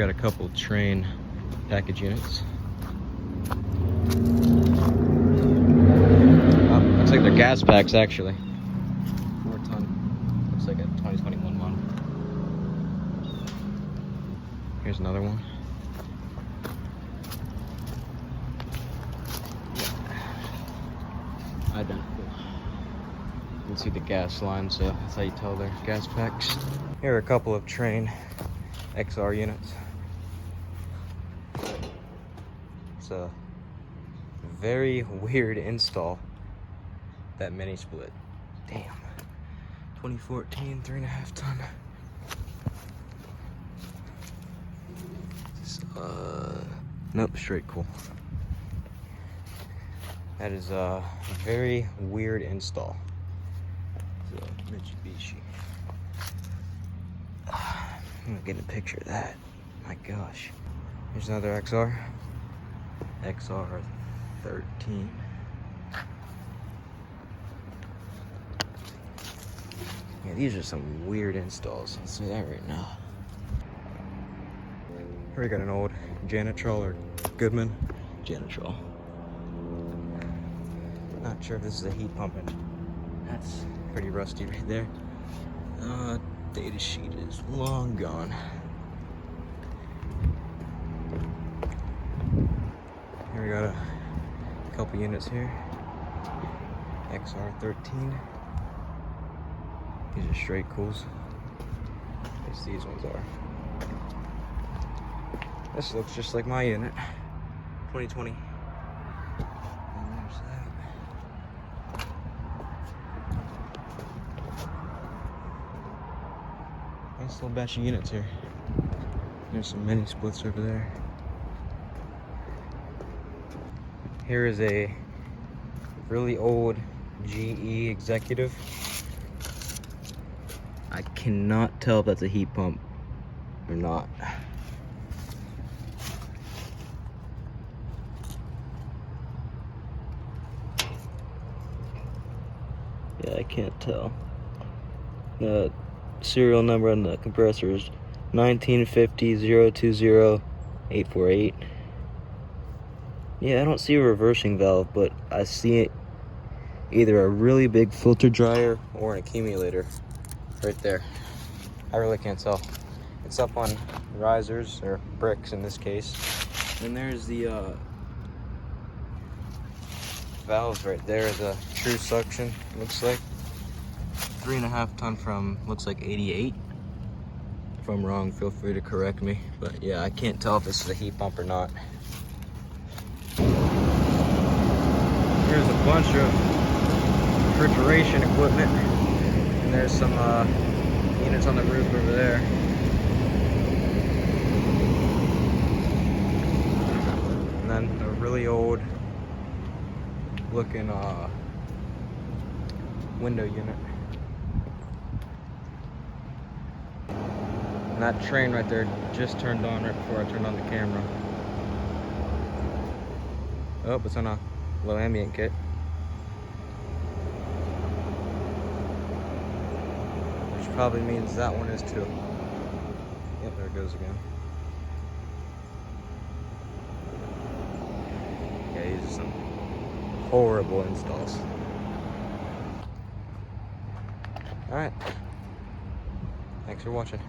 Got a couple train package units. Oh, looks like they're gas packs actually. 4-ton. Looks like a 2021 model. Here's another one. Identical. You can see the gas line, so that's how you tell they're gas packs. Here are a couple of train XR units. It's a very weird install, that mini split. Damn. 2014, 3.5 ton. Nope, straight cool. That is a very weird install. It's a Mitsubishi. I'm gonna get a picture of that. My gosh. Here's another XR. XR 13. Yeah, these are some weird installs. I'll say that right now. Here we got an old Janitrol or Goodman Janitrol. Not sure if this is a heat pump, and that's pretty rusty right there. Data sheet is long gone. Here we got a couple units here. XR13. These are straight cools. At least these ones are. This looks just like my unit. 2020. And there's that. Nice little batch of units here. There's some mini splits over there. Here is a really old GE Executive. I cannot tell if that's a heat pump or not. Yeah, I can't tell. The serial number on the compressor is 1950-020-848. Yeah, I don't see a reversing valve, but I see either a really big filter dryer or an accumulator right there. I really can't tell. It's up on risers, or bricks in this case. And there's the valves right there, the true suction, looks like. 3.5 ton from, looks like 88. If I'm wrong, feel free to correct me. But yeah, I can't tell if this is a heat pump or not. Here's a bunch of refrigeration equipment. And there's some units on the roof over there. And then a really old looking window unit. And that train right there just turned on right before I turned on the camera. Oh, it's on a low ambient kit. Which probably means that one is too. Yep, there it goes again. Yeah, these are some horrible installs. Alright. Thanks for watching.